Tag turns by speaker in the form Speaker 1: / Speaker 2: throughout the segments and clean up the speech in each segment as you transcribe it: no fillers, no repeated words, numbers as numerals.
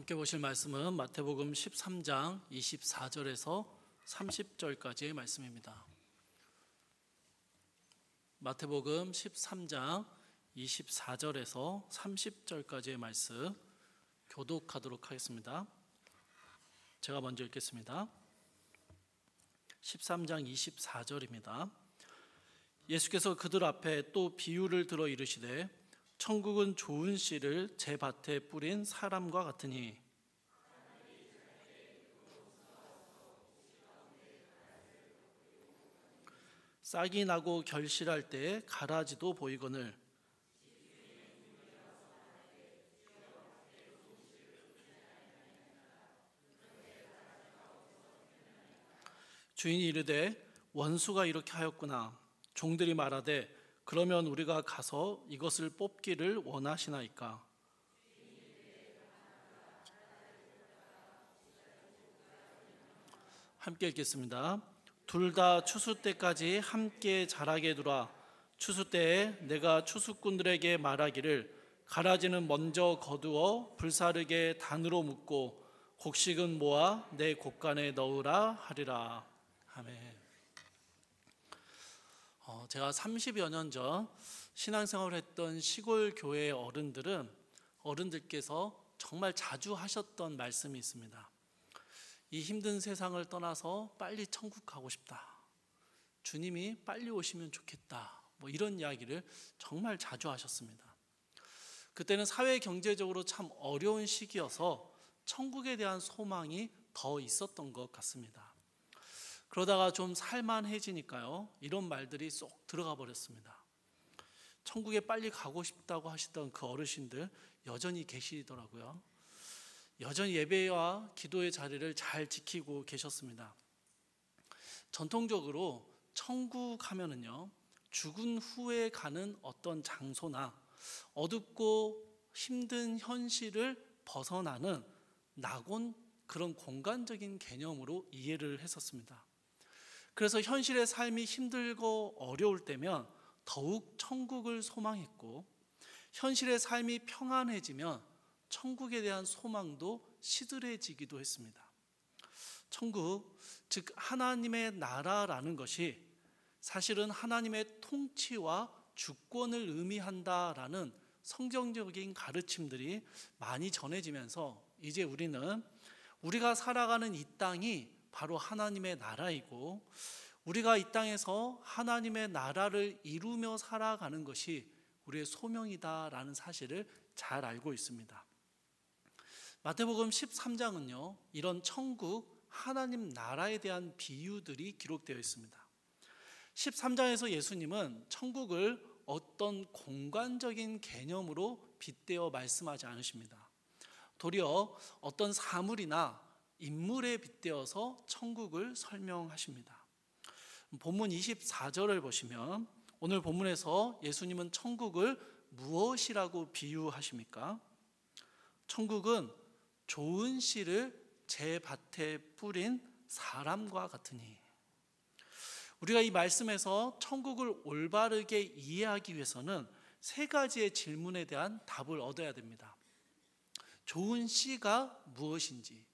Speaker 1: 함께 보실 말씀은 마태복음 13장 24절에서 30절까지의 말씀입니다. 마태복음 13장 24절에서 30절까지의 말씀 교독하도록 하겠습니다. 제가 먼저 읽겠습니다. 13장 24절입니다. 예수께서 그들 앞에 또 비유를 들어 이르시되 천국은 좋은 씨를 제 밭에 뿌린 사람과 같으니 싹이 나고 결실할 때에 가라지도 보이거늘 주인이 이르되 원수가 이렇게 하였구나. 종들이 말하되 그러면 우리가 가서 이것을 뽑기를 원하시나이까? 함께 읽겠습니다. 둘 다 추수 때까지 함께 자라게 두라. 추수 때에 내가 추수꾼들에게 말하기를 가라지는 먼저 거두어 불사르게 단으로 묶고 곡식은 모아 내 곡간에 넣으라 하리라. 아멘. 제가 30여 년 전 신앙생활을 했던 시골 교회 어른들께서 정말 자주 하셨던 말씀이 있습니다. 이 힘든 세상을 떠나서 빨리 천국 가고 싶다. 주님이 빨리 오시면 좋겠다. 이런 이야기를 정말 자주 하셨습니다. 그때는 사회 경제적으로 참 어려운 시기여서 천국에 대한 소망이 더 있었던 것 같습니다. 그러다가 좀 살만해지니까요, 이런 말들이 쏙 들어가 버렸습니다. 천국에 빨리 가고 싶다고 하시던 그 어르신들 여전히 계시더라고요. 여전히 예배와 기도의 자리를 잘 지키고 계셨습니다. 전통적으로 천국 하면은요, 죽은 후에 가는 어떤 장소나 어둡고 힘든 현실을 벗어나는 낙원, 그런 공간적인 개념으로 이해를 했었습니다. 그래서 현실의 삶이 힘들고 어려울 때면 더욱 천국을 소망했고, 현실의 삶이 평안해지면 천국에 대한 소망도 시들해지기도 했습니다. 천국, 즉 하나님의 나라라는 것이 사실은 하나님의 통치와 주권을 의미한다라는 성경적인 가르침들이 많이 전해지면서 이제 우리가 살아가는 이 땅이 바로 하나님의 나라이고, 우리가 이 땅에서 하나님의 나라를 이루며 살아가는 것이 우리의 소명이다라는 사실을 잘 알고 있습니다. 마태복음 13장은요, 이런 천국, 하나님 나라에 대한 비유들이 기록되어 있습니다. 13장에서 예수님은 천국을 어떤 공간적인 개념으로 빗대어 말씀하지 않으십니다. 도리어 어떤 사물이나 인물에 빗대어서 천국을 설명하십니다. 본문 24절을 보시면 오늘 본문에서 예수님은 천국을 무엇이라고 비유하십니까? 천국은 좋은 씨를 제 밭에 뿌린 사람과 같으니. 우리가 이 말씀에서 천국을 올바르게 이해하기 위해서는 세 가지의 질문에 대한 답을 얻어야 됩니다. 좋은 씨가 무엇인지,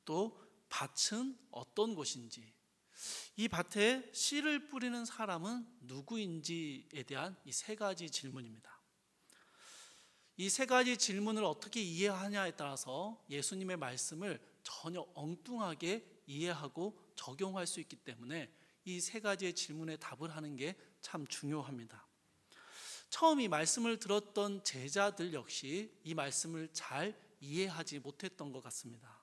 Speaker 1: 또 밭은 어떤 곳인지, 이 밭에 씨를 뿌리는 사람은 누구인지에 대한 이 세 가지 질문입니다. 이 세 가지 질문을 어떻게 이해하냐에 따라서 예수님의 말씀을 전혀 엉뚱하게 이해하고 적용할 수 있기 때문에 이 세 가지의 질문에 답을 하는 게 참 중요합니다. 처음 이 말씀을 들었던 제자들 역시 이 말씀을 잘 이해하지 못했던 것 같습니다.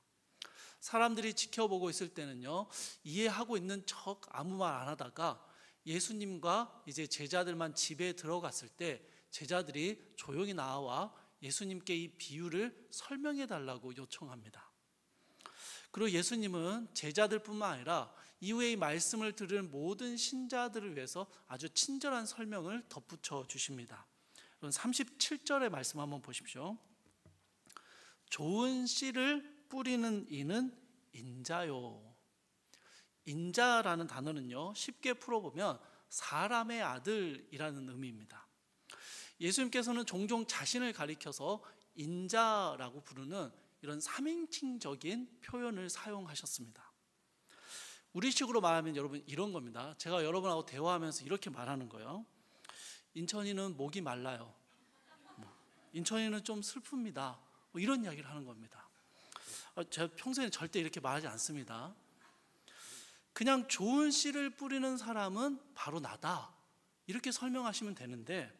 Speaker 1: 사람들이 지켜보고 있을 때는요, 이해하고 있는 척 아무 말 안 하다가 예수님과 이제 제자들만 집에 들어갔을 때 제자들이 조용히 나와 예수님께 이 비유를 설명해 달라고 요청합니다. 그리고 예수님은 제자들뿐만 아니라 이후에 이 말씀을 들은 모든 신자들을 위해서 아주 친절한 설명을 덧붙여 주십니다. 37절의 말씀 한번 보십시오. 좋은 씨를 뿌리는 이는 인자요. 인자라는 단어는요, 쉽게 풀어보면 사람의 아들이라는 의미입니다. 예수님께서는 종종 자신을 가리켜서 인자라고 부르는 이런 3인칭적인 표현을 사용하셨습니다. 우리식으로 말하면 여러분 이런 겁니다. 제가 여러분하고 대화하면서 이렇게 말하는 거예요. 인천이는 목이 말라요. 인천이는 좀 슬픕니다. 이런 이야기를 하는 겁니다. 제가 평소에 절대 이렇게 말하지 않습니다. 그냥 좋은 씨를 뿌리는 사람은 바로 나다, 이렇게 설명하시면 되는데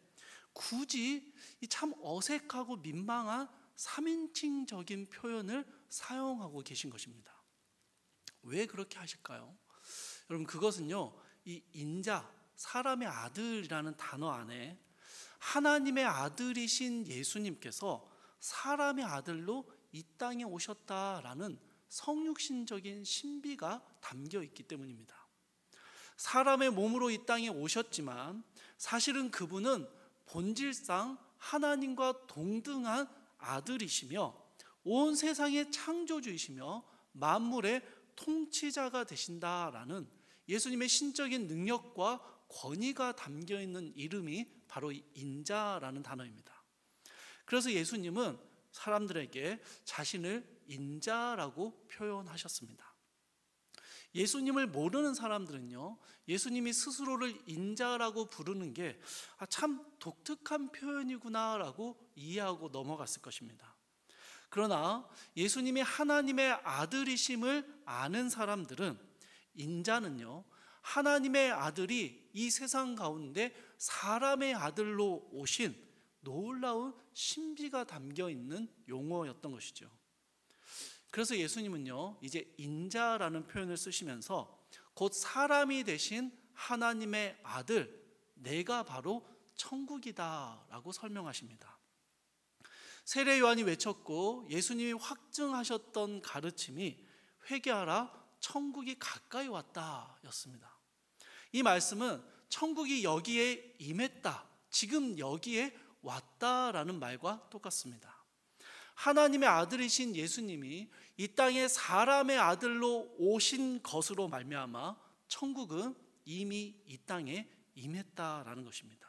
Speaker 1: 굳이 이 참 어색하고 민망한 3인칭적인 표현을 사용하고 계신 것입니다. 왜 그렇게 하실까요? 여러분, 그것은요, 이 인자, 사람의 아들이라는 단어 안에 하나님의 아들이신 예수님께서 사람의 아들로 이 땅에 오셨다라는 성육신적인 신비가 담겨 있기 때문입니다. 사람의 몸으로 이 땅에 오셨지만 사실은 그분은 본질상 하나님과 동등한 아들이시며 온 세상의 창조주이시며 만물의 통치자가 되신다라는 예수님의 신적인 능력과 권위가 담겨 있는 이름이 바로 인자라는 단어입니다. 그래서 예수님은 사람들에게 자신을 인자라고 표현하셨습니다. 예수님을 모르는 사람들은요, 예수님이 스스로를 인자라고 부르는 게 참 독특한 표현이구나라고 이해하고 넘어갔을 것입니다. 그러나 예수님이 하나님의 아들이심을 아는 사람들은 인자는요, 하나님의 아들이 이 세상 가운데 사람의 아들로 오신 놀라운 신비가 담겨 있는 용어였던 것이죠. 그래서 예수님은요, 이제 인자라는 표현을 쓰시면서 곧 사람이 되신 하나님의 아들, 내가 바로 천국이다 라고 설명하십니다. 세례 요한이 외쳤고 예수님이 확증하셨던 가르침이 회개하라, 천국이 가까이 왔다 였습니다. 이 말씀은 천국이 여기에 임했다, 지금 여기에 왔다라는 말과 똑같습니다. 하나님의 아들이신 예수님이 이 땅에 사람의 아들로 오신 것으로 말미암아 천국은 이미 이 땅에 임했다라는 것입니다.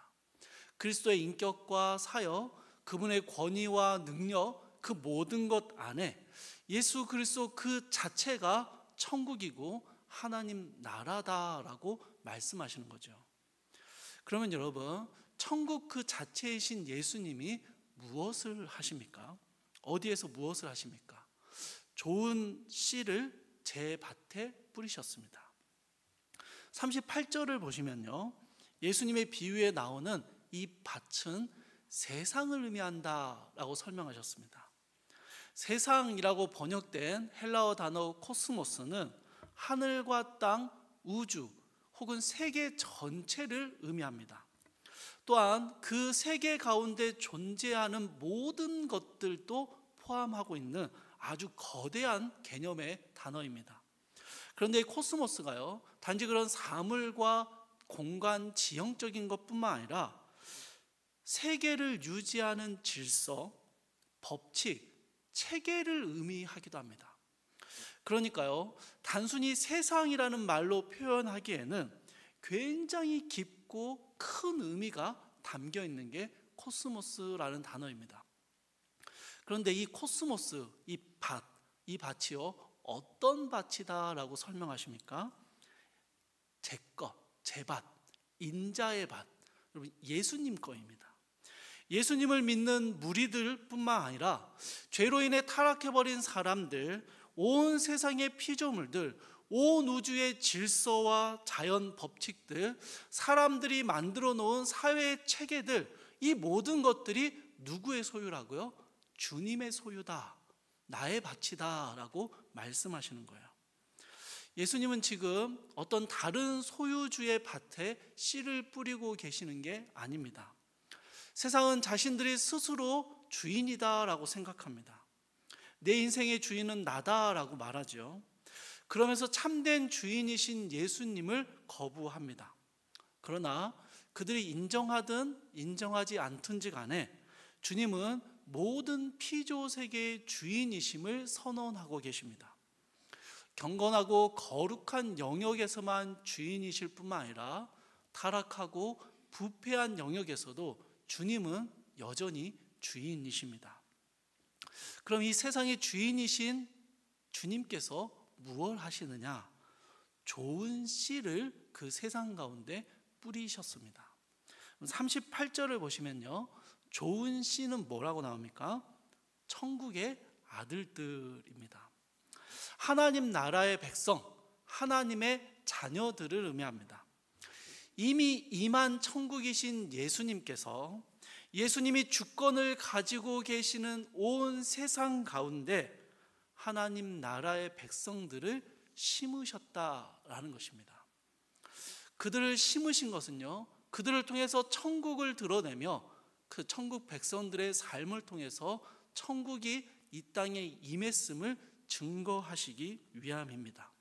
Speaker 1: 그리스도의 인격과 사역, 그분의 권위와 능력, 그 모든 것 안에 예수 그리스도 그 자체가 천국이고 하나님 나라다라고 말씀하시는 거죠. 그러면 여러분, 천국 그 자체이신 예수님이 무엇을 하십니까? 어디에서 무엇을 하십니까? 좋은 씨를 제 밭에 뿌리셨습니다. 38절을 보시면요, 예수님의 비유에 나오는 이 밭은 세상을 의미한다라고 설명하셨습니다. 세상이라고 번역된 헬라어 단어 코스모스는 하늘과 땅, 우주 혹은 세계 전체를 의미합니다. 또한 그 세계 가운데 존재하는 모든 것들도 포함하고 있는 아주 거대한 개념의 단어입니다. 그런데 이 코스모스가요, 단지 그런 사물과 공간, 지형적인 것뿐만 아니라 세계를 유지하는 질서, 법칙, 체계를 의미하기도 합니다. 그러니까요, 단순히 세상이라는 말로 표현하기에는 굉장히 깊고 큰 의미가 담겨 있는 게 코스모스라는 단어입니다. 그런데 이 코스모스, 이 밭이요, 어떤 밭이다라고 설명하십니까? 제 것, 제 밭, 인자의 밭, 여러분 예수님 거입니다. 예수님을 믿는 무리들뿐만 아니라 죄로 인해 타락해버린 사람들, 온 세상의 피조물들, 온 우주의 질서와 자연 법칙들, 사람들이 만들어 놓은 사회의 체계들, 이 모든 것들이 누구의 소유라고요? 주님의 소유다, 나의 밭이다 라고 말씀하시는 거예요. 예수님은 지금 어떤 다른 소유주의 밭에 씨를 뿌리고 계시는 게 아닙니다. 세상은 자신들이 스스로 주인이다라고 생각합니다. 내 인생의 주인은 나다라고 말하죠. 그러면서 참된 주인이신 예수님을 거부합니다. 그러나 그들이 인정하든 인정하지 않든지 간에 주님은 모든 피조세계의 주인이심을 선언하고 계십니다. 경건하고 거룩한 영역에서만 주인이실 뿐만 아니라 타락하고 부패한 영역에서도 주님은 여전히 주인이십니다. 그럼 이 세상의 주인이신 주님께서 무엇을 하시느냐? 좋은 씨를 그 세상 가운데 뿌리셨습니다. 38절을 보시면요, 좋은 씨는 뭐라고 나옵니까? 천국의 아들들입니다. 하나님 나라의 백성, 하나님의 자녀들을 의미합니다. 이미 임한 천국이신 예수님께서, 예수님이 주권을 가지고 계시는 온 세상 가운데 하나님 나라의 백성들을 심으셨다라는 것입니다. 그들을 심으신 것은요, 그들을 통해서 천국을 드러내며 그 천국 백성들의 삶을 통해서 천국이 이 땅에 임했음을 증거하시기 위함입니다.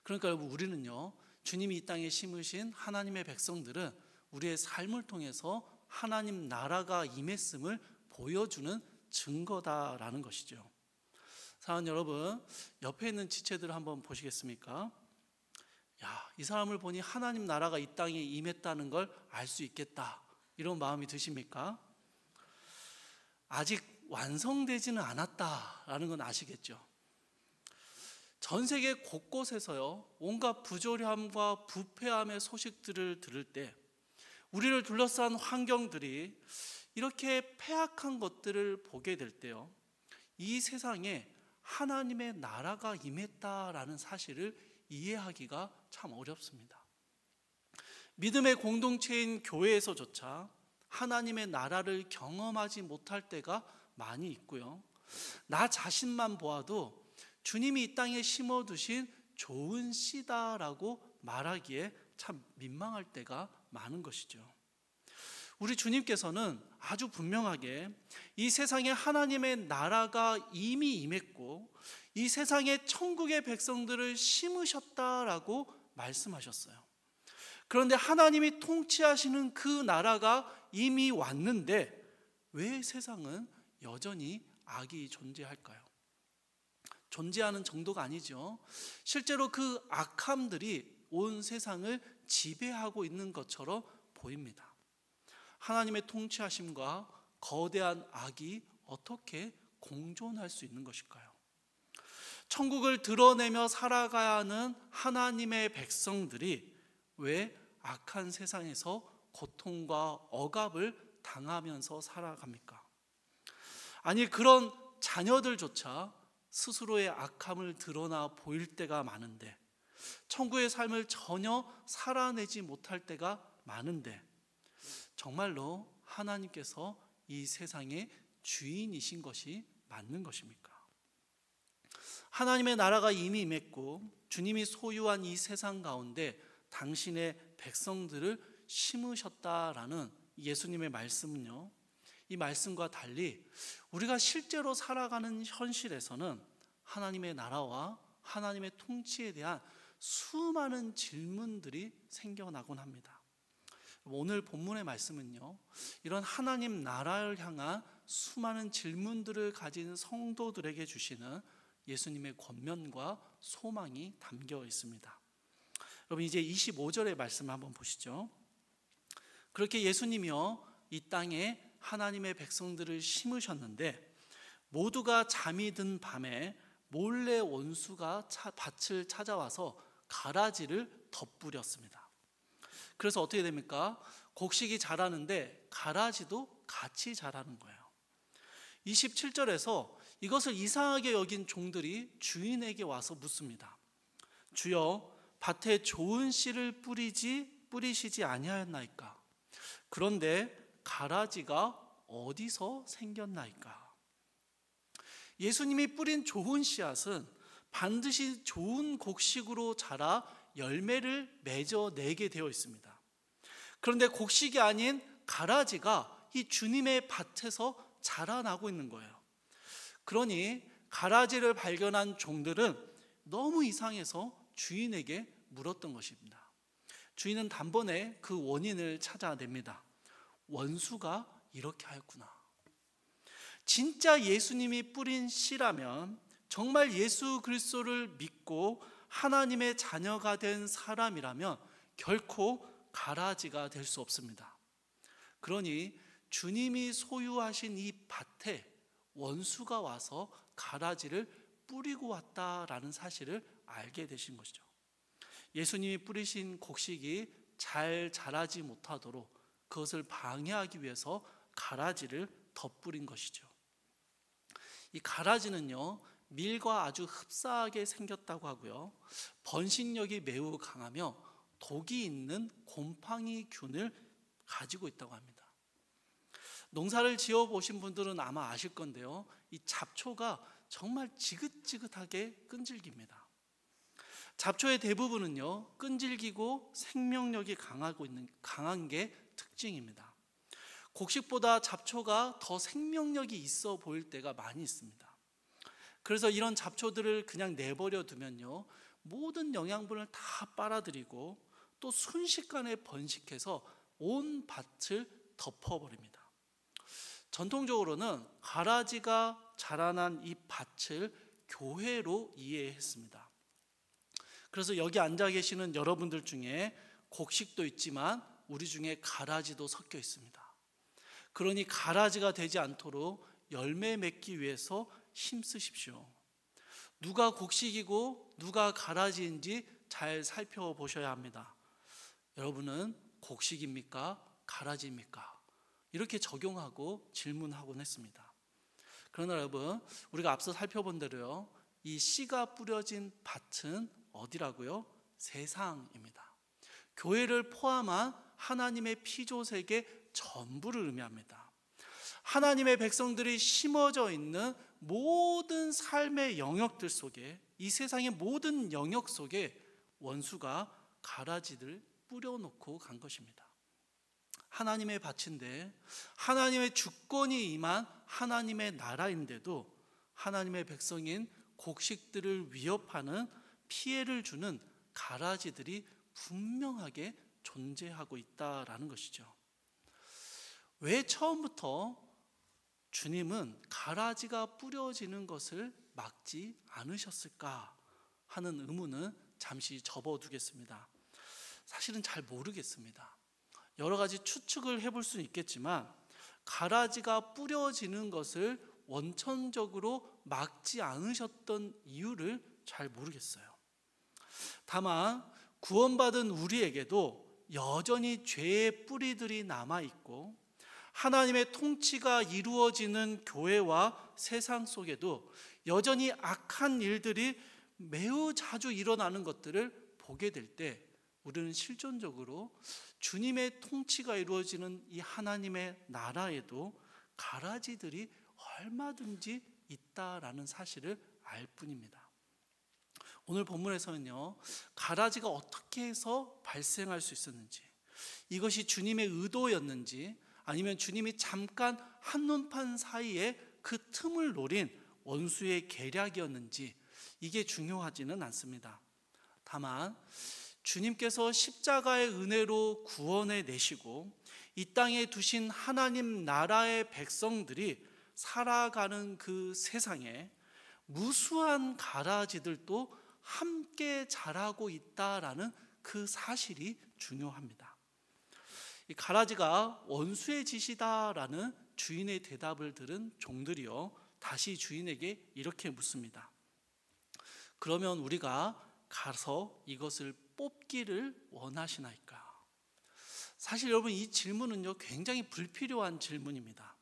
Speaker 1: 그러니까 여러분, 우리는요, 주님이 이 땅에 심으신 하나님의 백성들은 우리의 삶을 통해서 하나님 나라가 임했음을 보여주는 증거다라는 것이죠. 사랑하는 여러분, 옆에 있는 지체들을 한번 보시겠습니까? 이 사람을 보니 하나님 나라가 이 땅에 임했다는 걸 알 수 있겠다, 이런 마음이 드십니까? 아직 완성되지는 않았다라는 건 아시겠죠? 전 세계 곳곳에서요, 온갖 부조리함과 부패함의 소식들을 들을 때 우리를 둘러싼 환경들이 이렇게 패악한 것들을 보게 될 때요, 이 세상에 하나님의 나라가 임했다라는 사실을 이해하기가 참 어렵습니다. 믿음의 공동체인 교회에서조차 하나님의 나라를 경험하지 못할 때가 많이 있고요, 나 자신만 보아도 주님이 이 땅에 심어두신 좋은 씨다라고 말하기에 참 민망할 때가 많은 것이죠. 우리 주님께서는 아주 분명하게 이 세상에 하나님의 나라가 이미 임했고 이 세상에 천국의 백성들을 심으셨다라고 말씀하셨어요. 그런데 하나님이 통치하시는 그 나라가 이미 왔는데 왜 세상은 여전히 악이 존재할까요? 존재하는 정도가 아니죠. 실제로 그 악함들이 온 세상을 지배하고 있는 것처럼 보입니다. 하나님의 통치하심과 거대한 악이 어떻게 공존할 수 있는 것일까요? 천국을 드러내며 살아가야 하는 하나님의 백성들이 왜 악한 세상에서 고통과 억압을 당하면서 살아갑니까? 아니, 그런 자녀들조차 스스로의 악함을 드러나 보일 때가 많은데, 천국의 삶을 전혀 살아내지 못할 때가 많은데, 정말로 하나님께서 이 세상의 주인이신 것이 맞는 것입니까? 하나님의 나라가 이미 임했고 주님이 소유한 이 세상 가운데 당신의 백성들을 심으셨다라는 예수님의 말씀은요, 이 말씀과 달리 우리가 실제로 살아가는 현실에서는 하나님의 나라와 하나님의 통치에 대한 수많은 질문들이 생겨나곤 합니다. 오늘 본문의 말씀은요, 이런 하나님 나라를 향한 수많은 질문들을 가진 성도들에게 주시는 예수님의 권면과 소망이 담겨 있습니다. 여러분, 이제 25절의 말씀을 한번 보시죠. 그렇게 예수님이요, 이 땅에 하나님의 백성들을 심으셨는데 모두가 잠이 든 밤에 몰래 원수가 밭을 찾아와서 가라지를 덧뿌렸습니다. 그래서 어떻게 됩니까? 곡식이 자라는데 가라지도 같이 자라는 거예요. 27절에서 이것을 이상하게 여긴 종들이 주인에게 와서 묻습니다. 주여, 밭에 좋은 씨를 뿌리시지 아니하였나이까? 그런데 가라지가 어디서 생겼나이까? 예수님이 뿌린 좋은 씨앗은 반드시 좋은 곡식으로 자라 열매를 맺어내게 되어 있습니다. 그런데 곡식이 아닌 가라지가 이 주님의 밭에서 자라나고 있는 거예요. 그러니 가라지를 발견한 종들은 너무 이상해서 주인에게 물었던 것입니다. 주인은 단번에 그 원인을 찾아냅니다. 원수가 이렇게 하였구나. 진짜 예수님이 뿌린 씨라면, 정말 예수 그리스도를 믿고 하나님의 자녀가 된 사람이라면 결코 가라지가 될 수 없습니다. 그러니 주님이 소유하신 이 밭에 원수가 와서 가라지를 뿌리고 왔다라는 사실을 알게 되신 것이죠. 예수님이 뿌리신 곡식이 잘 자라지 못하도록 그것을 방해하기 위해서 가라지를 덧뿌린 것이죠. 이 가라지는요, 밀과 아주 흡사하게 생겼다고 하고요, 번식력이 매우 강하며 독이 있는 곰팡이균을 가지고 있다고 합니다. 농사를 지어 보신 분들은 아마 아실 건데요, 이 잡초가 정말 지긋지긋하게 끈질깁니다. 잡초의 대부분은요, 끈질기고 생명력이 강한 게 특징입니다. 곡식보다 잡초가 더 생명력이 있어 보일 때가 많이 있습니다. 그래서 이런 잡초들을 그냥 내버려 두면요, 모든 영양분을 다 빨아들이고 또 순식간에 번식해서 온 밭을 덮어버립니다. 전통적으로는 가라지가 자라난 이 밭을 교회로 이해했습니다. 그래서 여기 앉아 계시는 여러분들 중에 곡식도 있지만 우리 중에 가라지도 섞여 있습니다. 그러니 가라지가 되지 않도록 열매 맺기 위해서 힘쓰십시오. 누가 곡식이고 누가 가라지인지 잘 살펴보셔야 합니다. 여러분은 곡식입니까? 가라지입니까? 이렇게 적용하고 질문하곤 했습니다. 그러나 여러분, 우리가 앞서 살펴본 대로요, 이 씨가 뿌려진 밭은 어디라고요? 세상입니다. 교회를 포함한 하나님의 피조세계 전부를 의미합니다. 하나님의 백성들이 심어져 있는 모든 삶의 영역들 속에, 이 세상의 모든 영역 속에 원수가 가라지를 뿌려놓고 간 것입니다. 하나님의 밭인데, 하나님의 주권이 임한 하나님의 나라인데도 하나님의 백성인 곡식들을 위협하는, 피해를 주는 가라지들이 분명하게 존재하고 있다라는 것이죠. 왜 처음부터 주님은 가라지가 뿌려지는 것을 막지 않으셨을까 하는 의문은 잠시 접어두겠습니다. 사실은 잘 모르겠습니다. 여러 가지 추측을 해볼 수는 있겠지만 가라지가 뿌려지는 것을 원천적으로 막지 않으셨던 이유를 잘 모르겠어요. 다만 구원받은 우리에게도 여전히 죄의 뿌리들이 남아있고 하나님의 통치가 이루어지는 교회와 세상 속에도 여전히 악한 일들이 매우 자주 일어나는 것들을 보게 될 때 우리는 실존적으로 주님의 통치가 이루어지는 이 하나님의 나라에도 가라지들이 얼마든지 있다라는 사실을 알 뿐입니다. 오늘 본문에서는요, 가라지가 어떻게 해서 발생할 수 있었는지, 이것이 주님의 의도였는지 아니면 주님이 잠깐 한눈판 사이에 그 틈을 노린 원수의 계략이었는지, 이게 중요하지는 않습니다. 다만 주님께서 십자가의 은혜로 구원해 내시고 이 땅에 두신 하나님 나라의 백성들이 살아가는 그 세상에 무수한 가라지들도 함께 자라고 있다라는 그 사실이 중요합니다. 이 가라지가 원수의 짓이다라는 주인의 대답을 들은 종들이요, 다시 주인에게 이렇게 묻습니다. 그러면 우리가 가서 이것을 뽑기를 원하시나이까? 사실 여러분, 이 질문은요, 굉장히 불필요한 질문입니다.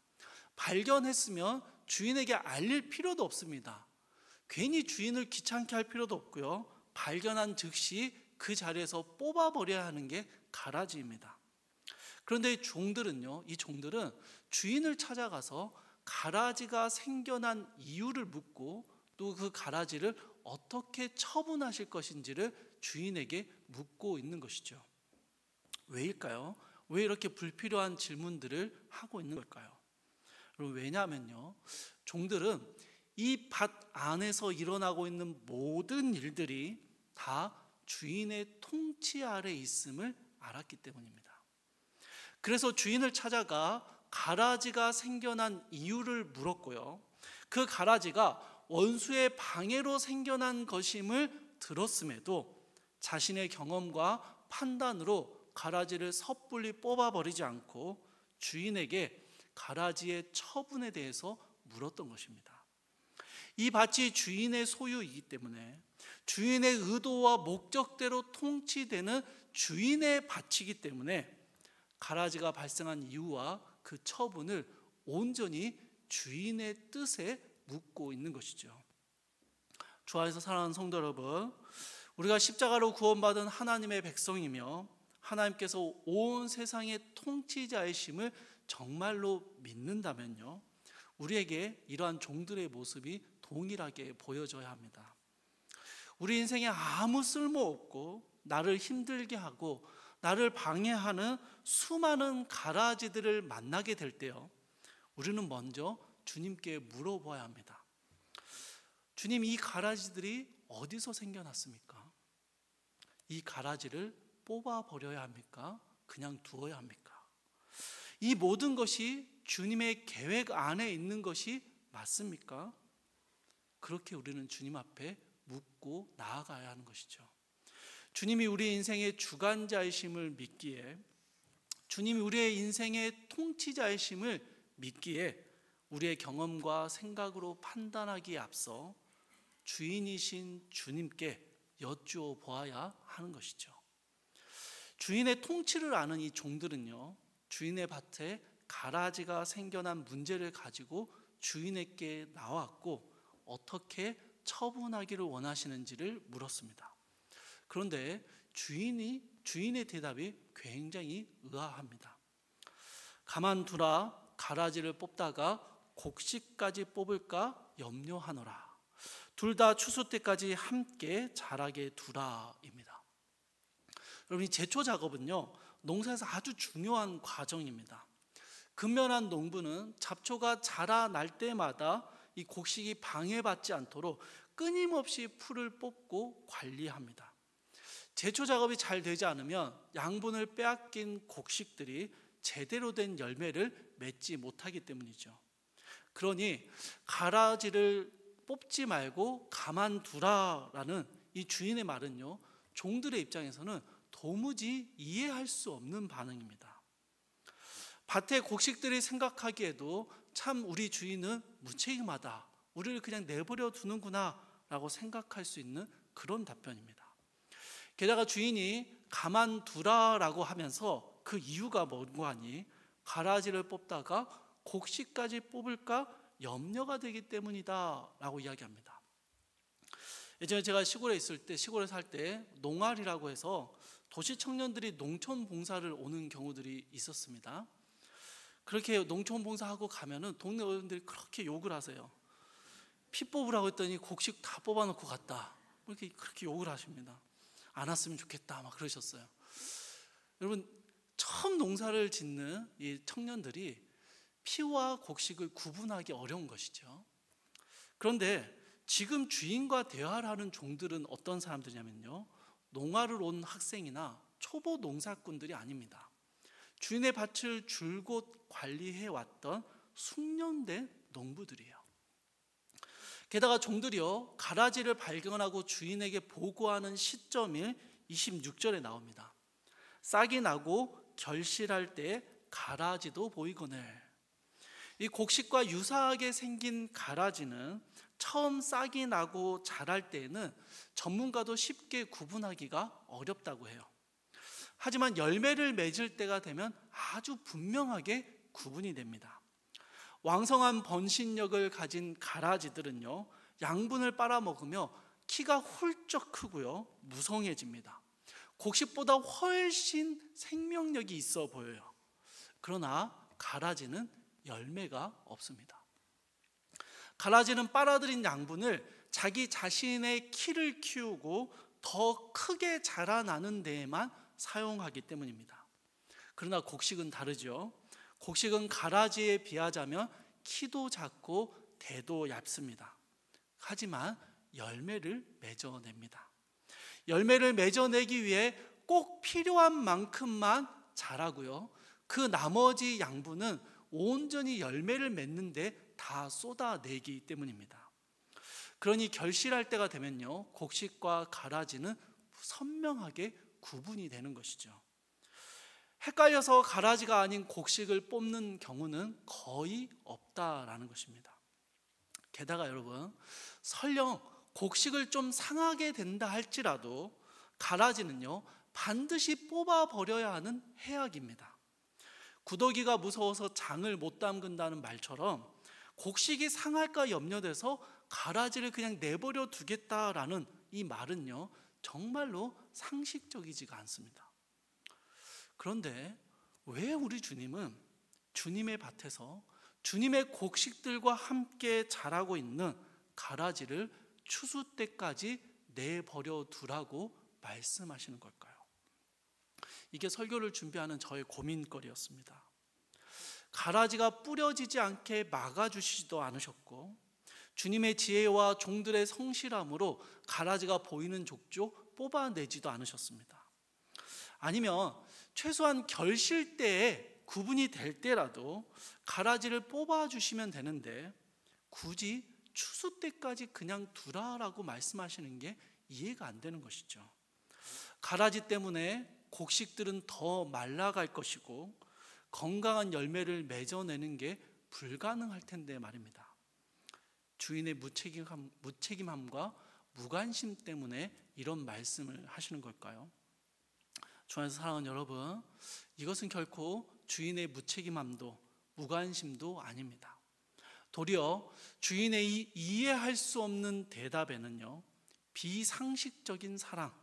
Speaker 1: 발견했으면 주인에게 알릴 필요도 없습니다. 괜히 주인을 귀찮게 할 필요도 없고요, 발견한 즉시 그 자리에서 뽑아버려야 하는 게 가라지입니다. 그런데 이 종들은 주인을 찾아가서 가라지가 생겨난 이유를 묻고 또 그 가라지를 어떻게 처분하실 것인지를 주인에게 묻고 있는 것이죠. 왜일까요? 왜 이렇게 불필요한 질문들을 하고 있는 걸까요? 왜냐하면요, 종들은 이 밭 안에서 일어나고 있는 모든 일들이 다 주인의 통치 아래 있음을 알았기 때문입니다. 그래서 주인을 찾아가 가라지가 생겨난 이유를 물었고요, 그 가라지가 원수의 방해로 생겨난 것임을 들었음에도 자신의 경험과 판단으로 가라지를 섣불리 뽑아버리지 않고 주인에게 가라지의 처분에 대해서 물었던 것입니다. 이 밭이 주인의 소유이기 때문에 주인의 의도와 목적대로 통치되는 주인의 밭이기 때문에 가라지가 발생한 이유와 그 처분을 온전히 주인의 뜻에 묻고 있는 것이죠. 주 안에서 사랑하는 성도 여러분, 우리가 십자가로 구원받은 하나님의 백성이며 하나님께서 온 세상의 통치자이심을 정말로 믿는다면요, 우리에게 이러한 종들의 모습이 동일하게 보여져야 합니다. 우리 인생에 아무 쓸모없고 나를 힘들게 하고 나를 방해하는 수많은 가라지들을 만나게 될 때요, 우리는 먼저 주님께 물어봐야 합니다. 주님, 이 가라지들이 어디서 생겨났습니까? 이 가라지를 뽑아버려야 합니까? 그냥 두어야 합니까? 이 모든 것이 주님의 계획 안에 있는 것이 맞습니까? 그렇게 우리는 주님 앞에 묻고 나아가야 하는 것이죠. 주님이 우리의 인생의 주관자이심을 믿기에, 주님이 우리의 인생의 통치자이심을 믿기에 우리의 경험과 생각으로 판단하기에 앞서 주인이신 주님께 여쭈어 보아야 하는 것이죠. 주인의 통치를 아는 이 종들은요, 주인의 밭에 가라지가 생겨난 문제를 가지고 주인에게 나왔고 어떻게 처분하기를 원하시는지를 물었습니다. 그런데 주인의 대답이 굉장히 의아합니다. 가만두라, 가라지를 뽑다가 곡식까지 뽑을까 염려하노라. 둘 다 추수 때까지 함께 자라게 두라입니다. 여러분, 이 제초 작업은요, 농사에서 아주 중요한 과정입니다. 근면한 농부는 잡초가 자라날 때마다 이 곡식이 방해받지 않도록 끊임없이 풀을 뽑고 관리합니다. 제초 작업이 잘 되지 않으면 양분을 빼앗긴 곡식들이 제대로 된 열매를 맺지 못하기 때문이죠. 그러니 가라지를 뽑지 말고 가만두라라는 이 주인의 말은요, 종들의 입장에서는 도무지 이해할 수 없는 반응입니다. 밭의 곡식들이 생각하기에도 참 우리 주인은 무책임하다, 우리를 그냥 내버려 두는구나 라고 생각할 수 있는 그런 답변입니다. 게다가 주인이 가만두라라고 하면서 그 이유가 뭔고 하니 가라지를 뽑다가 곡식까지 뽑을까 염려가 되기 때문이다 라고 이야기합니다. 예전에 제가 시골에 있을 때, 시골에 살 때 농활이라고 해서 도시 청년들이 농촌 봉사를 오는 경우들이 있었습니다. 그렇게 농촌 봉사하고 가면은 동네 어른들이 그렇게 욕을 하세요. 피 뽑으라고 했더니 곡식 다 뽑아놓고 갔다, 그렇게 욕을 하십니다. 안 왔으면 좋겠다 막 그러셨어요. 여러분, 처음 농사를 짓는 이 청년들이 피와 곡식을 구분하기 어려운 것이죠. 그런데 지금 주인과 대화를 하는 종들은 어떤 사람들이냐면요, 농활을 온 학생이나 초보 농사꾼들이 아닙니다. 주인의 밭을 줄곧 관리해 왔던 숙련된 농부들이에요. 게다가 종들이요, 가라지를 발견하고 주인에게 보고하는 시점이 26절에 나옵니다. 싹이 나고 결실할 때 가라지도 보이거늘. 이 곡식과 유사하게 생긴 가라지는 처음 싹이 나고 자랄 때에는 전문가도 쉽게 구분하기가 어렵다고 해요. 하지만 열매를 맺을 때가 되면 아주 분명하게 구분이 됩니다. 왕성한 번식력을 가진 가라지들은요, 양분을 빨아먹으며 키가 훌쩍 크고요, 무성해집니다. 곡식보다 훨씬 생명력이 있어 보여요. 그러나 가라지는 열매가 없습니다. 가라지는 빨아들인 양분을 자기 자신의 키를 키우고 더 크게 자라나는 데에만 사용하기 때문입니다. 그러나 곡식은 다르죠. 곡식은 가라지에 비하자면 키도 작고 대도 얇습니다. 하지만 열매를 맺어냅니다. 열매를 맺어내기 위해 꼭 필요한 만큼만 자라고요, 그 나머지 양분은 온전히 열매를 맺는데 다 쏟아내기 때문입니다. 그러니 결실할 때가 되면요, 곡식과 가라지는 선명하게 구분이 되는 것이죠. 헷갈려서 가라지가 아닌 곡식을 뽑는 경우는 거의 없다라는 것입니다. 게다가 여러분, 설령 곡식을 좀 상하게 된다 할지라도 가라지는요 반드시 뽑아버려야 하는 해악입니다. 구더기가 무서워서 장을 못 담근다는 말처럼 곡식이 상할까 염려돼서 가라지를 그냥 내버려 두겠다라는 이 말은요 정말로 상식적이지가 않습니다. 그런데 왜 우리 주님은 주님의 밭에서 주님의 곡식들과 함께 자라고 있는 가라지를 추수 때까지 내버려 두라고 말씀하시는 걸까요? 이게 설교를 준비하는 저의 고민거리였습니다. 가라지가 뿌려지지 않게 막아주시지도 않으셨고, 주님의 지혜와 종들의 성실함으로 가라지가 보이는 족족 뽑아내지도 않으셨습니다. 아니면 최소한 결실 때에 구분이 될 때라도 가라지를 뽑아주시면 되는데 굳이 추수 때까지 그냥 두라라고 말씀하시는 게 이해가 안 되는 것이죠. 가라지 때문에 곡식들은 더 말라갈 것이고 건강한 열매를 맺어내는 게 불가능할 텐데 말입니다. 주인의 무책임함과 무관심 때문에 이런 말씀을 하시는 걸까요? 주 안에서 사랑하는 여러분, 이것은 결코 주인의 무책임함도 무관심도 아닙니다. 도리어 주인의 이해할 수 없는 대답에는요 비상식적인 사랑,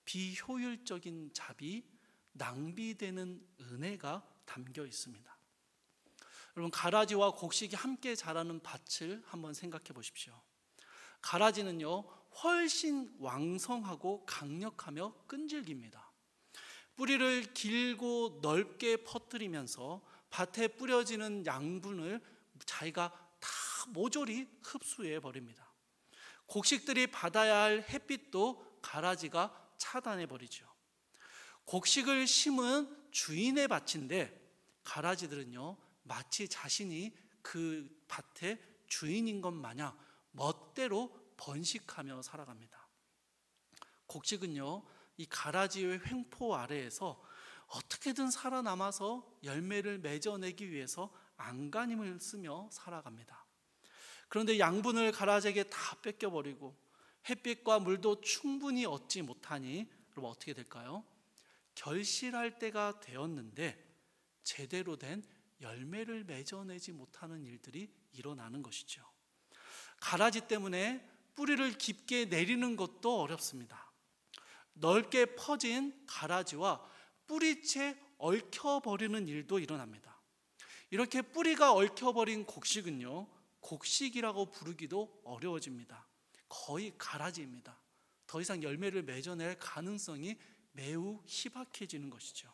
Speaker 1: 비효율적인 자비, 낭비되는 은혜가 담겨 있습니다. 여러분, 가라지와 곡식이 함께 자라는 밭을 한번 생각해 보십시오. 가라지는요 훨씬 왕성하고 강력하며 끈질깁니다. 뿌리를 길고 넓게 퍼뜨리면서 밭에 뿌려지는 양분을 자기가 다 모조리 흡수해 버립니다. 곡식들이 받아야 할 햇빛도 가라지가 차단해 버리죠. 곡식을 심은 주인의 밭인데 가라지들은요 마치 자신이 그 밭의 주인인 것 마냥 멋대로 번식하며 살아갑니다. 곡식은요 이 가라지의 횡포 아래에서 어떻게든 살아남아서 열매를 맺어내기 위해서 안간힘을 쓰며 살아갑니다. 그런데 양분을 가라지에게 다 뺏겨버리고 햇빛과 물도 충분히 얻지 못하니 그럼 어떻게 될까요? 결실할 때가 되었는데 제대로 된 열매를 맺어내지 못하는 일들이 일어나는 것이죠. 가라지 때문에 뿌리를 깊게 내리는 것도 어렵습니다. 넓게 퍼진 가라지와 뿌리채 얽혀버리는 일도 일어납니다. 이렇게 뿌리가 얽혀버린 곡식은요 곡식이라고 부르기도 어려워집니다. 거의 가라지입니다. 더 이상 열매를 맺어낼 가능성이 매우 희박해지는 것이죠.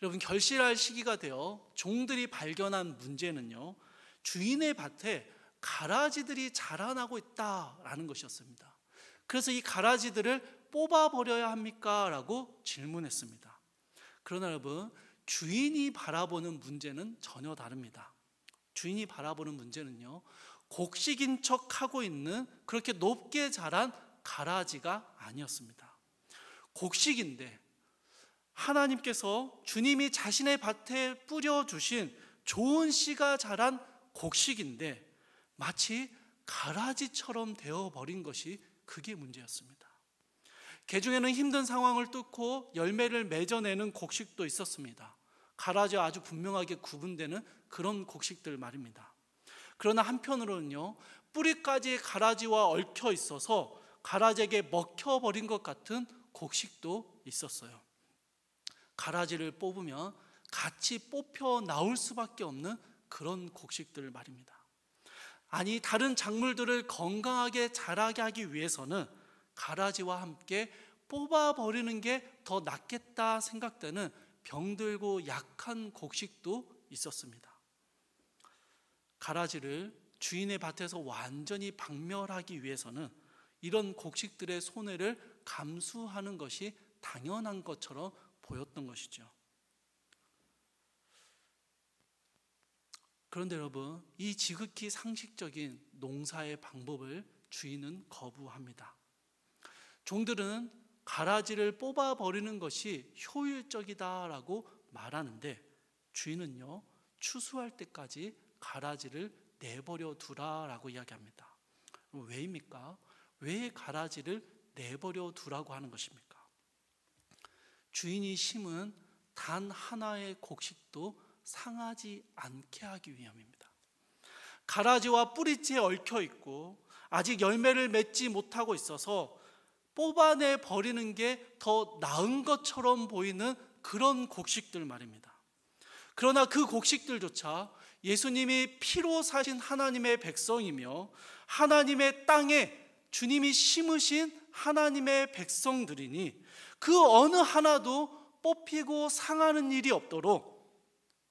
Speaker 1: 여러분, 결실할 시기가 되어 종들이 발견한 문제는요 주인의 밭에 가라지들이 자라나고 있다라는 것이었습니다. 그래서 이 가라지들을 뽑아버려야 합니까? 라고 질문했습니다. 그러나 여러분, 주인이 바라보는 문제는 전혀 다릅니다. 주인이 바라보는 문제는요 곡식인 척하고 있는 그렇게 높게 자란 가라지가 아니었습니다. 곡식인데 하나님께서 주님이 자신의 밭에 뿌려주신 좋은 씨가 자란 곡식인데 마치 가라지처럼 되어버린 것이 그게 문제였습니다. 개중에는 힘든 상황을 뚫고 열매를 맺어내는 곡식도 있었습니다. 가라지와 아주 분명하게 구분되는 그런 곡식들 말입니다. 그러나 한편으로는요 뿌리까지 가라지와 얽혀 있어서 가라지에게 먹혀버린 것 같은 곡식도 있었어요. 가라지를 뽑으면 같이 뽑혀 나올 수밖에 없는 그런 곡식들 말입니다. 아니, 다른 작물들을 건강하게 자라게 하기 위해서는 가라지와 함께 뽑아버리는 게 더 낫겠다 생각되는 병들고 약한 곡식도 있었습니다. 가라지를 주인의 밭에서 완전히 박멸하기 위해서는 이런 곡식들의 손해를 감수하는 것이 당연한 것처럼 보였던 것이죠. 그런데 여러분, 이 지극히 상식적인 농사의 방법을 주인은 거부합니다. 종들은 가라지를 뽑아버리는 것이 효율적이다라고 말하는데 주인은요 추수할 때까지 가라지를 내버려 두라라고 이야기합니다. 왜입니까? 왜 가라지를 내버려 두라고 하는 것입니까? 주인이 심은 단 하나의 곡식도 상하지 않게 하기 위함입니다. 가라지와 뿌리째 얽혀 있고 아직 열매를 맺지 못하고 있어서 뽑아내 버리는 게 더 나은 것처럼 보이는 그런 곡식들 말입니다. 그러나 그 곡식들조차 예수님이 피로 사신 하나님의 백성이며 하나님의 땅에 주님이 심으신 하나님의 백성들이니 그 어느 하나도 뽑히고 상하는 일이 없도록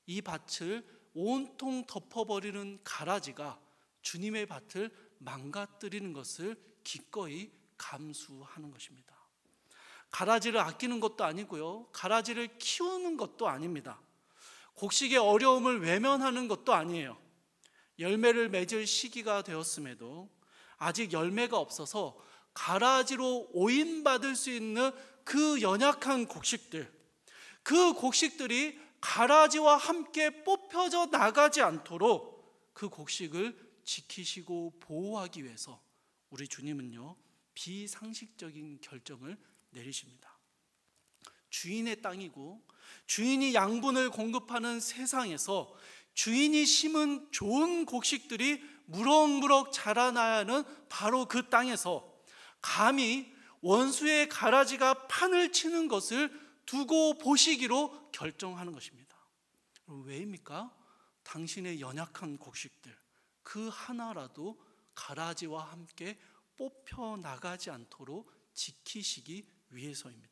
Speaker 1: 이 밭을 온통 덮어버리는 가라지가 주님의 밭을 망가뜨리는 것을 기꺼이 감수하는 것입니다. 가라지를 아끼는 것도 아니고요, 가라지를 키우는 것도 아닙니다. 곡식의 어려움을 외면하는 것도 아니에요. 열매를 맺을 시기가 되었음에도 아직 열매가 없어서 가라지로 오인받을 수 있는 그 연약한 곡식들, 그 곡식들이 가라지와 함께 뽑혀져 나가지 않도록 그 곡식을 지키시고 보호하기 위해서 우리 주님은요, 비상식적인 결정을 내리십니다. 주인의 땅이고 주인이 양분을 공급하는 세상에서 주인이 심은 좋은 곡식들이 무럭무럭 자라나야 하는 바로 그 땅에서 감히 원수의 가라지가 판을 치는 것을 두고 보시기로 결정하는 것입니다. 왜입니까? 당신의 연약한 곡식들 그 하나라도 가라지와 함께 뽑혀 나가지 않도록 지키시기 위해서입니다.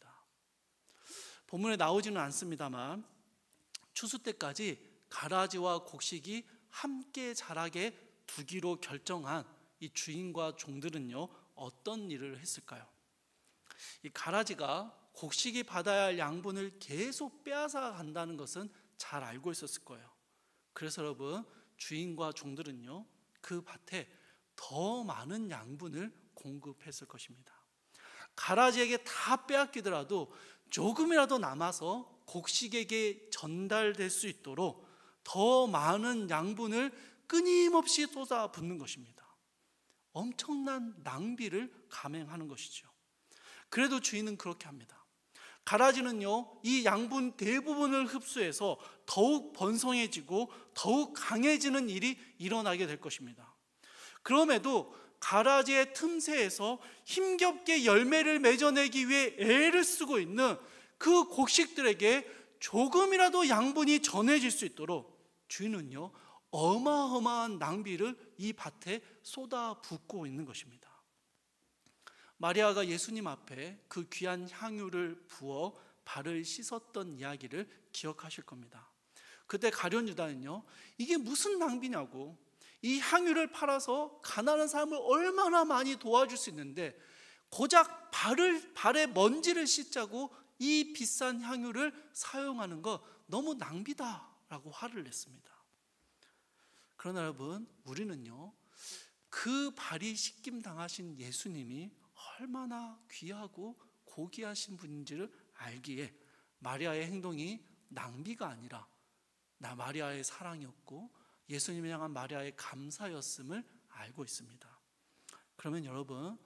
Speaker 1: 본문에 나오지는 않습니다만 추수 때까지 가라지와 곡식이 함께 자라게 두기로 결정한 이 주인과 종들은요, 어떤 일을 했을까요? 이 가라지가 곡식이 받아야 할 양분을 계속 빼앗아 간다는 것은 잘 알고 있었을 거예요. 그래서 여러분, 주인과 종들은요, 그 밭에 더 많은 양분을 공급했을 것입니다. 가라지에게 다 빼앗기더라도 조금이라도 남아서 곡식에게 전달될 수 있도록 더 많은 양분을 끊임없이 쏟아붓는 것입니다. 엄청난 낭비를 감행하는 것이죠. 그래도 주인은 그렇게 합니다. 가라지는요, 이 양분 대부분을 흡수해서 더욱 번성해지고 더욱 강해지는 일이 일어나게 될 것입니다. 그럼에도 가라지의 틈새에서 힘겹게 열매를 맺어내기 위해 애를 쓰고 있는 그 곡식들에게 조금이라도 양분이 전해질 수 있도록 주인은요, 어마어마한 낭비를 이 밭에 쏟아붓고 있는 것입니다. 마리아가 예수님 앞에 그 귀한 향유를 부어 발을 씻었던 이야기를 기억하실 겁니다. 그때 가룟 유다는요, 이게 무슨 낭비냐고, 이 향유를 팔아서 가난한 사람을 얼마나 많이 도와줄 수 있는데 고작 발에 먼지를 씻자고 이 비싼 향유를 사용하는 거 너무 낭비다라고 화를 냈습니다. 그러나 여러분, 우리는요, 그 발이 씻김 당하신 예수님이 얼마나 귀하고 고귀하신 분인지를 알기에 마리아의 행동이 낭비가 아니라 마리아의 사랑이었고 예수님을 향한 마리아의 감사였음을 알고 있습니다. 그러면 여러분,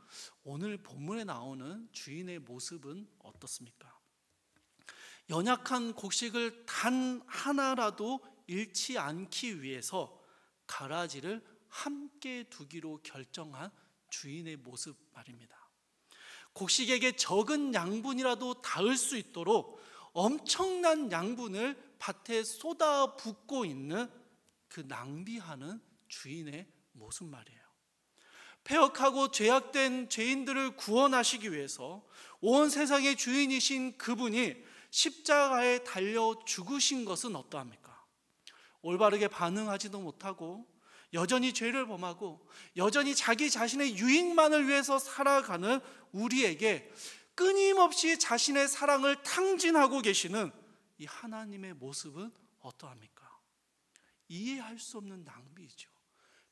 Speaker 1: 오늘 본문에 나오는 주인의 모습은 어떻습니까? 연약한 곡식을 단 하나라도 잃지 않기 위해서 가라지를 함께 두기로 결정한 주인의 모습 말입니다. 곡식에게 적은 양분이라도 닿을 수 있도록 엄청난 양분을 밭에 쏟아붓고 있는 그 낭비하는 주인의 모습 말이에요. 패역하고 죄악된 죄인들을 구원하시기 위해서 온 세상의 주인이신 그분이 십자가에 달려 죽으신 것은 어떠합니까? 올바르게 반응하지도 못하고 여전히 죄를 범하고 여전히 자기 자신의 유익만을 위해서 살아가는 우리에게 끊임없이 자신의 사랑을 탕진하고 계시는 이 하나님의 모습은 어떠합니까? 이해할 수 없는 낭비이죠.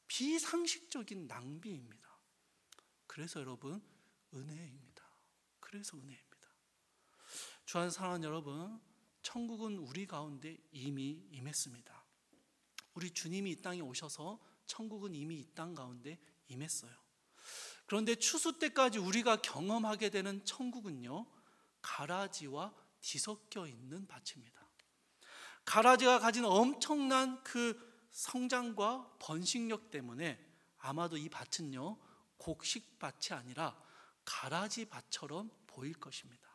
Speaker 1: 비상식적인 낭비입니다. 그래서 여러분, 은혜입니다. 그래서 은혜입니다. 주 안에 사랑하는 여러분, 천국은 우리 가운데 이미 임했습니다. 우리 주님이 이 땅에 오셔서 천국은 이미 이 땅 가운데 임했어요. 그런데 추수 때까지 우리가 경험하게 되는 천국은요, 가라지와 뒤섞여 있는 밭입니다. 가라지가 가진 엄청난 그 성장과 번식력 때문에 아마도 이 밭은요, 곡식밭이 아니라 가라지밭처럼 보일 것입니다.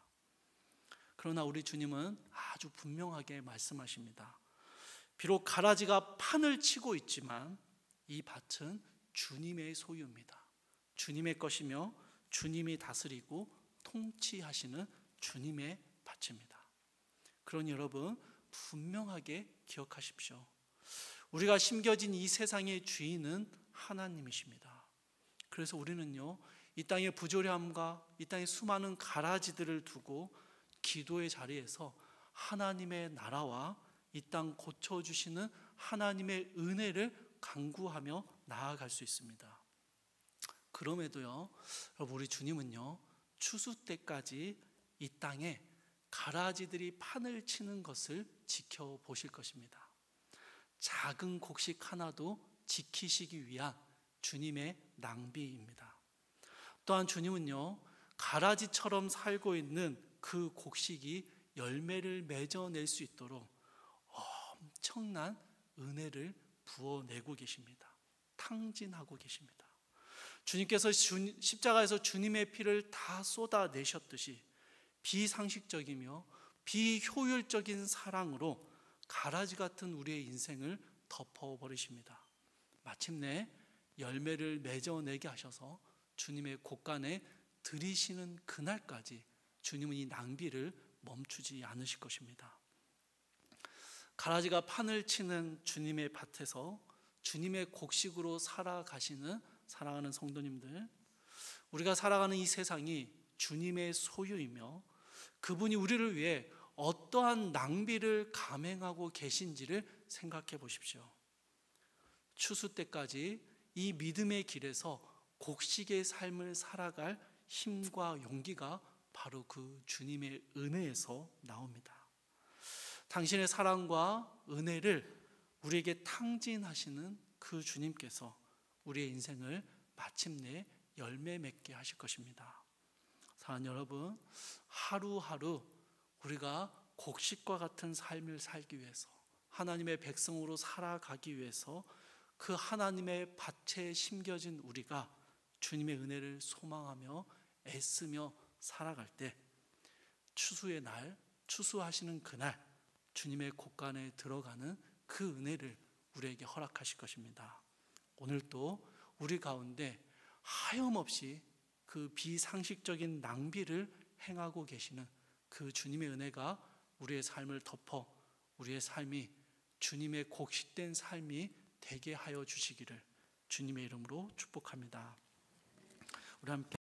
Speaker 1: 그러나 우리 주님은 아주 분명하게 말씀하십니다. 비록 가라지가 판을 치고 있지만 이 밭은 주님의 소유입니다. 주님의 것이며 주님이 다스리고 통치하시는 주님의 밭입니다. 그러니 여러분, 분명하게 기억하십시오. 우리가 심겨진 이 세상의 주인은 하나님이십니다. 그래서 우리는요, 이 땅의 부조리함과 이 땅의 수많은 가라지들을 두고 기도의 자리에서 하나님의 나라와 이 땅 고쳐주시는 하나님의 은혜를 간구하며 나아갈 수 있습니다. 그럼에도요, 여러분, 우리 주님은요, 추수 때까지 이 땅에 가라지들이 판을 치는 것을 지켜보실 것입니다. 작은 곡식 하나도 지키시기 위한 주님의 낭비입니다. 또한 주님은요, 가라지처럼 살고 있는 그 곡식이 열매를 맺어낼 수 있도록 엄청난 은혜를 부어내고 계십니다. 탕진하고 계십니다. 주님께서 십자가에서 주님의 피를 다 쏟아내셨듯이 비상식적이며 비효율적인 사랑으로 가라지 같은 우리의 인생을 덮어버리십니다. 마침내 열매를 맺어내게 하셔서 주님의 곳간에 들이시는 그날까지 주님은 이 낭비를 멈추지 않으실 것입니다. 가라지가 판을 치는 주님의 밭에서 주님의 곡식으로 살아가시는 사랑하는 성도님들, 우리가 살아가는 이 세상이 주님의 소유이며 그분이 우리를 위해 어떠한 낭비를 감행하고 계신지를 생각해 보십시오. 추수 때까지 이 믿음의 길에서 곡식의 삶을 살아갈 힘과 용기가 바로 그 주님의 은혜에서 나옵니다. 당신의 사랑과 은혜를 우리에게 탕진하시는 그 주님께서 우리의 인생을 마침내 열매 맺게 하실 것입니다. 사랑하는 여러분, 하루하루 우리가 곡식과 같은 삶을 살기 위해서, 하나님의 백성으로 살아가기 위해서 그 하나님의 밭에 심겨진 우리가 주님의 은혜를 소망하며 애쓰며 살아갈 때 추수의 날, 추수하시는 그날 주님의 곳간에 들어가는 그 은혜를 우리에게 허락하실 것입니다. 오늘도 우리 가운데 하염없이 그 비상식적인 낭비를 행하고 계시는 그 주님의 은혜가 우리의 삶을 덮어 우리의 삶이 주님의 곡식된 삶이 되게 하여 주시기를 주님의 이름으로 축복합니다. 우리 함께